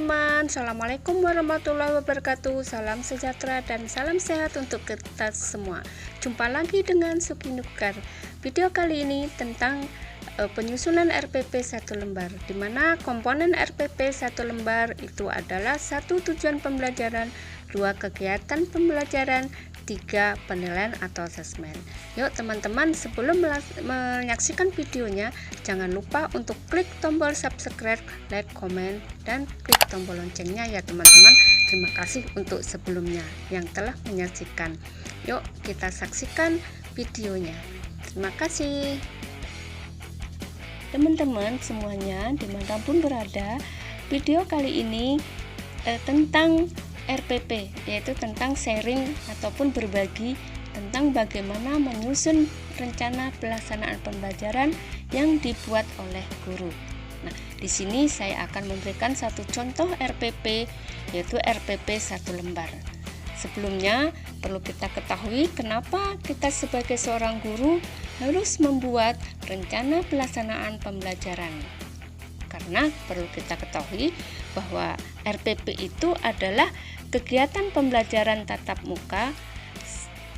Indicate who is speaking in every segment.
Speaker 1: teman-teman, Assalamualaikum warahmatullahi wabarakatuh. Salam sejahtera dan salam sehat untuk kita semua. Jumpa lagi dengan Suki Nukar. Video kali ini tentang penyusunan RPP 1 lembar, di mana komponen RPP 1 lembar itu adalah 1 tujuan pembelajaran, 2 kegiatan pembelajaran, 3 penilaian atau asesmen. Yuk teman-teman, sebelum menyaksikan videonya, jangan lupa untuk klik tombol subscribe, like, komen, dan klik tombol loncengnya ya teman-teman. Terima kasih untuk sebelumnya yang telah menyaksikan. Yuk kita saksikan videonya. Terima kasih teman-teman semuanya dimanapun berada. Video kali ini tentang RPP, yaitu tentang sharing ataupun berbagi tentang bagaimana menyusun rencana pelaksanaan pembelajaran yang dibuat oleh guru. Nah, di sini saya akan memberikan satu contoh RPP, yaitu RPP 1 lembar. Sebelumnya perlu kita ketahui kenapa kita sebagai seorang guru harus membuat rencana pelaksanaan pembelajaran. Karena perlu kita ketahui bahwa RPP itu adalah kegiatan pembelajaran tatap muka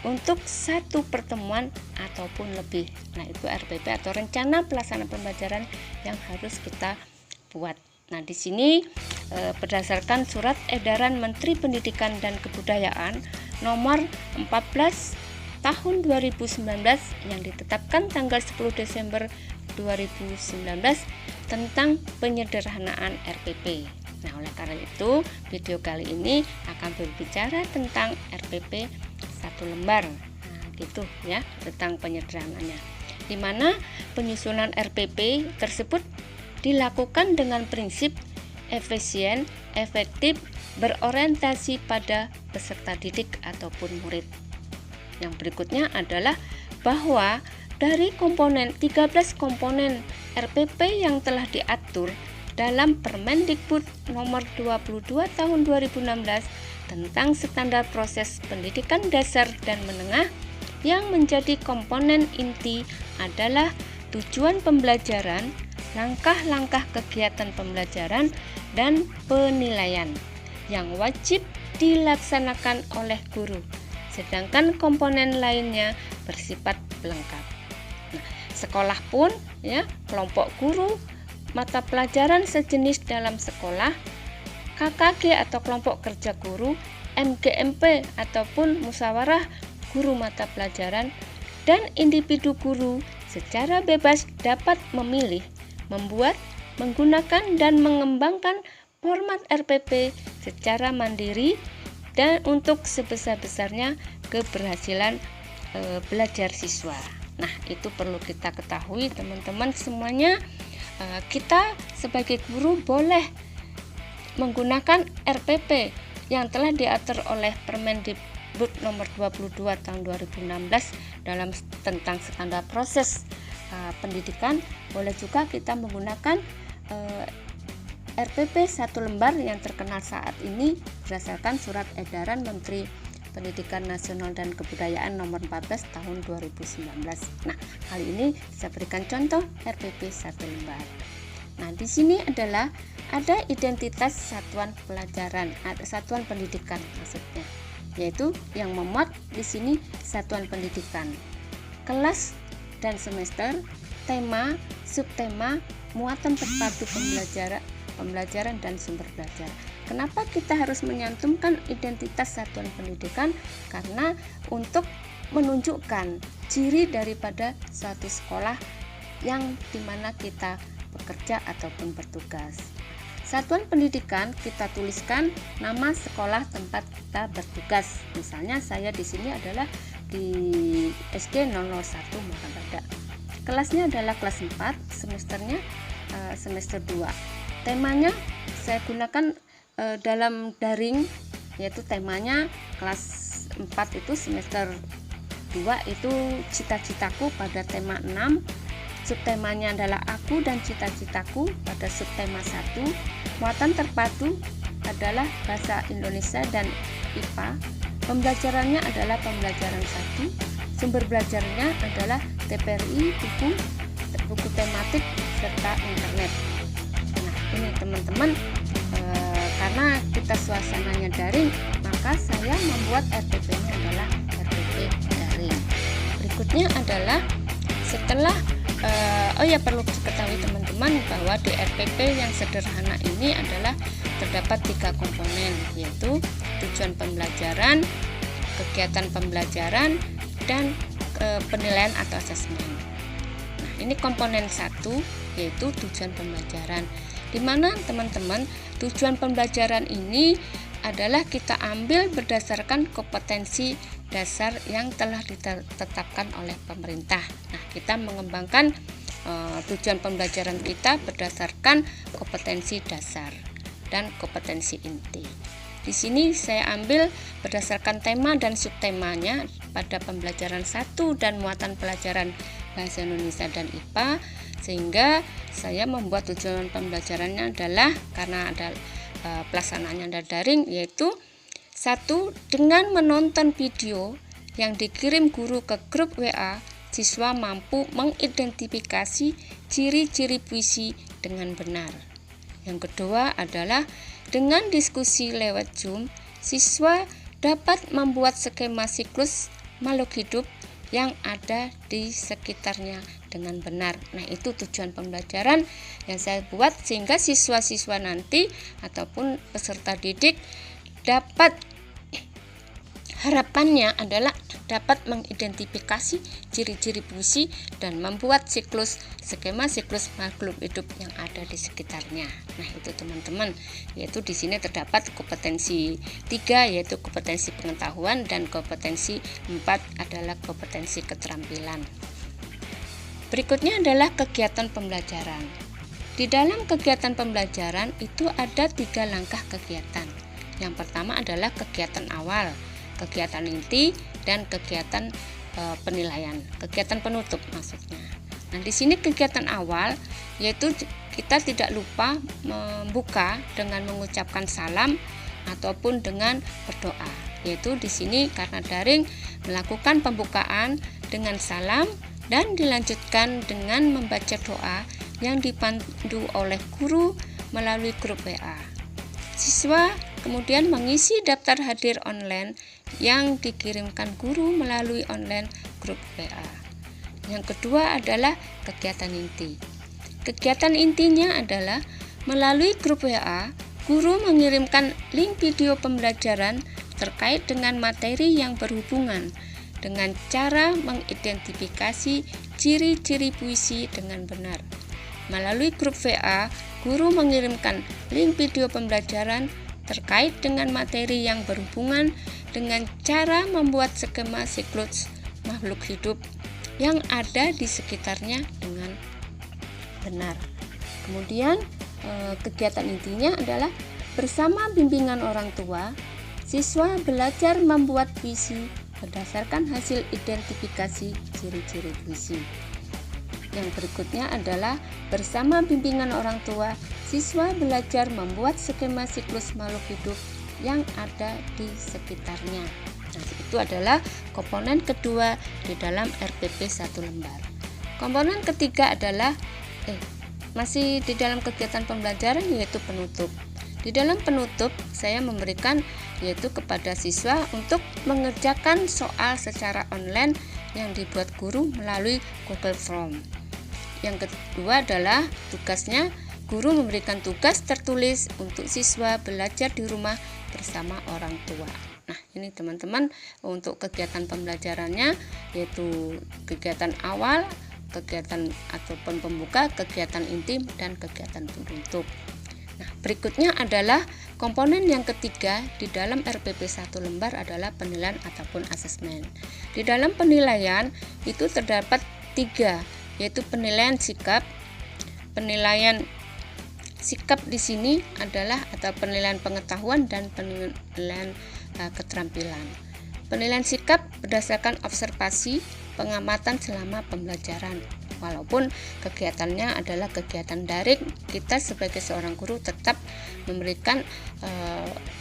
Speaker 1: untuk satu pertemuan ataupun lebih. Nah, itu RPP atau rencana pelaksanaan pembelajaran yang harus kita buat. Nah, di sini berdasarkan surat edaran Menteri Pendidikan dan Kebudayaan nomor 14 tahun 2019 yang ditetapkan tanggal 10 Desember 2019 tentang penyederhanaan RPP. Nah, oleh karena itu, video kali ini akan berbicara tentang RPP 1 lembar. Nah, gitu ya, tentang penyederhanaannya. Di mana penyusunan RPP tersebut dilakukan dengan prinsip efisien, efektif, berorientasi pada peserta didik ataupun murid. Yang berikutnya adalah bahwa dari 13 komponen RPP yang telah diatur dalam Permendikbud nomor 22 tahun 2016 tentang standar proses pendidikan dasar dan menengah, yang menjadi komponen inti adalah tujuan pembelajaran, langkah-langkah kegiatan pembelajaran, dan penilaian yang wajib dilaksanakan oleh guru, sedangkan komponen lainnya bersifat pelengkap. Nah, sekolah pun ya, kelompok guru, mata pelajaran sejenis dalam sekolah, KKG atau kelompok kerja guru, MGMP ataupun musyawarah guru mata pelajaran, dan individu guru secara bebas dapat memilih, membuat, menggunakan, dan mengembangkan format RPP secara mandiri dan untuk sebesar-besarnya keberhasilan belajar siswa. Nah, itu perlu kita ketahui teman-teman semuanya. Kita sebagai guru boleh menggunakan RPP yang telah diatur oleh Permendikbud nomor 22 tahun 2016 dalam tentang standar proses pendidikan. Boleh juga kita menggunakan RPP 1 lembar yang terkenal saat ini berdasarkan surat edaran Menteri Pendidikan Nasional dan Kebudayaan nomor 14 tahun 2019. Nah, kali ini saya berikan contoh RPP 1 lembar. Nah, di sini adalah ada identitas satuan pelajaran, ada satuan pendidikan maksudnya, yaitu yang memuat di sini satuan pendidikan, kelas dan semester, tema, subtema, muatan terpadu pembelajaran dan sumber belajar. Kenapa kita harus menyantumkan identitas satuan pendidikan? Karena untuk menunjukkan ciri daripada suatu sekolah yang dimana kita bekerja ataupun bertugas. Satuan pendidikan kita tuliskan nama sekolah tempat kita bertugas. Misalnya saya di sini adalah di SD 001 Mahabada. Kelasnya adalah kelas 4, semesternya semester 2. Temanya saya gunakan dalam daring, yaitu temanya kelas 4 itu semester 2 itu cita-citaku pada tema 6, subtemanya adalah aku dan cita-citaku pada subtema 1, muatan terpadu adalah bahasa Indonesia dan IPA, pembelajarannya adalah pembelajaran 1, sumber belajarnya adalah TPRI, buku tematik serta internet. Nah, ini teman-teman kita suasananya daring, maka saya membuat RPP-nya adalah RPP daring. Berikutnya adalah setelah perlu diketahui teman-teman bahwa di RPP yang sederhana ini adalah terdapat 3 komponen, yaitu tujuan pembelajaran, kegiatan pembelajaran, dan penilaian atau asesmen. Nah, ini komponen 1 yaitu tujuan pembelajaran, di mana teman-teman tujuan pembelajaran ini adalah kita ambil berdasarkan kompetensi dasar yang telah ditetapkan oleh pemerintah. Nah, kita mengembangkan tujuan pembelajaran kita berdasarkan kompetensi dasar dan kompetensi inti. Di sini saya ambil berdasarkan tema dan subtemanya pada pembelajaran 1 dan muatan pelajaran Bahasa Indonesia dan IPA, sehingga saya membuat tujuan pembelajarannya adalah karena ada pelaksanaannya ada daring, yaitu 1. Dengan menonton video yang dikirim guru ke grup WA, siswa mampu mengidentifikasi ciri-ciri puisi dengan benar. Yang kedua adalah dengan diskusi lewat Zoom, siswa dapat membuat skema siklus makhluk hidup yang ada di sekitarnya dengan benar. Nah, itu tujuan pembelajaran yang saya buat sehingga siswa-siswa nanti ataupun peserta didik dapat, harapannya adalah dapat mengidentifikasi ciri-ciri puisi dan membuat skema siklus makhluk hidup yang ada di sekitarnya. Nah, itu teman-teman, yaitu di sini terdapat kompetensi 3 yaitu kompetensi pengetahuan, dan kompetensi 4 adalah kompetensi keterampilan. Berikutnya adalah kegiatan pembelajaran. Di dalam kegiatan pembelajaran itu ada 3 langkah kegiatan. Yang pertama adalah kegiatan awal, kegiatan inti, dan kegiatan penilaian, kegiatan penutup maksudnya. Nah, di sini kegiatan awal yaitu kita tidak lupa membuka dengan mengucapkan salam ataupun dengan berdoa. Yaitu di sini karena daring melakukan pembukaan dengan salam dan dilanjutkan dengan membaca doa yang dipandu oleh guru melalui grup WA. Siswa kemudian mengisi daftar hadir online yang dikirimkan guru melalui online grup WA. Yang kedua adalah kegiatan inti. Kegiatan intinya adalah melalui grup WA, guru mengirimkan link video pembelajaran terkait dengan materi yang berhubungan dengan cara mengidentifikasi ciri-ciri puisi dengan benar. Melalui grup WA, guru mengirimkan link video pembelajaran terkait dengan materi yang berhubungan dengan cara membuat skema siklus makhluk hidup yang ada di sekitarnya dengan benar. Kemudian kegiatan intinya adalah bersama bimbingan orang tua, siswa belajar membuat puisi berdasarkan hasil identifikasi ciri-ciri puisi. Yang berikutnya adalah bersama bimbingan orang tua, siswa belajar membuat skema siklus makhluk hidup yang ada di sekitarnya. Nah, itu adalah komponen kedua di dalam RPP 1 lembar. Komponen ketiga adalah masih di dalam kegiatan pembelajaran, yaitu penutup. Di dalam penutup saya memberikan yaitu kepada siswa untuk mengerjakan soal secara online yang dibuat guru melalui Google Form. Yang kedua adalah tugasnya, guru memberikan tugas tertulis untuk siswa belajar di rumah bersama orang tua. Nah, ini teman-teman untuk kegiatan pembelajarannya, yaitu kegiatan awal, kegiatan ataupun pembuka, kegiatan inti, dan kegiatan penutup. Nah, berikutnya adalah komponen yang ketiga di dalam RPP 1 lembar adalah penilaian ataupun asesmen. Di dalam penilaian itu terdapat 3, yaitu penilaian sikap. Penilaian sikap di sini adalah atau penilaian pengetahuan dan penilaian keterampilan. Penilaian sikap berdasarkan observasi, pengamatan selama pembelajaran. Walaupun kegiatannya adalah kegiatan daring, kita sebagai seorang guru tetap memberikan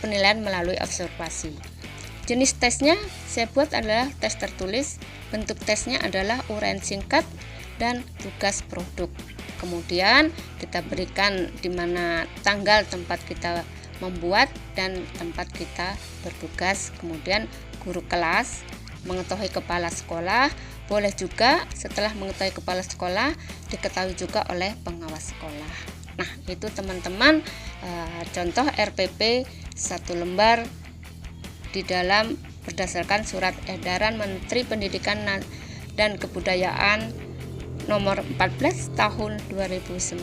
Speaker 1: penilaian melalui observasi. Jenis tesnya saya buat adalah tes tertulis. Bentuk tesnya adalah uraian singkat dan tugas produk. Kemudian kita berikan di mana tanggal tempat kita membuat dan tempat kita bertugas. Kemudian guru kelas mengetahui kepala sekolah, boleh juga setelah mengetahui kepala sekolah diketahui juga oleh pengawas sekolah. Nah, itu teman-teman contoh RPP 1 lembar di dalam berdasarkan surat edaran Menteri Pendidikan dan Kebudayaan nomor 14 tahun 2019.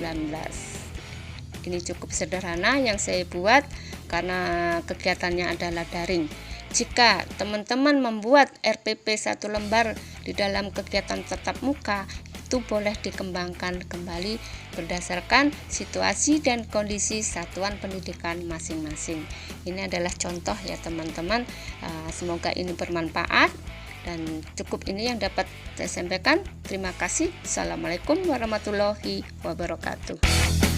Speaker 1: Ini cukup sederhana yang saya buat karena kegiatannya adalah daring. Jika teman-teman membuat RPP 1 lembar di dalam kegiatan tatap muka, itu boleh dikembangkan kembali berdasarkan situasi dan kondisi satuan pendidikan masing-masing. Ini adalah contoh ya teman-teman. Semoga ini bermanfaat dan cukup ini yang dapat saya sampaikan. Terima kasih. Assalamualaikum warahmatullahi wabarakatuh.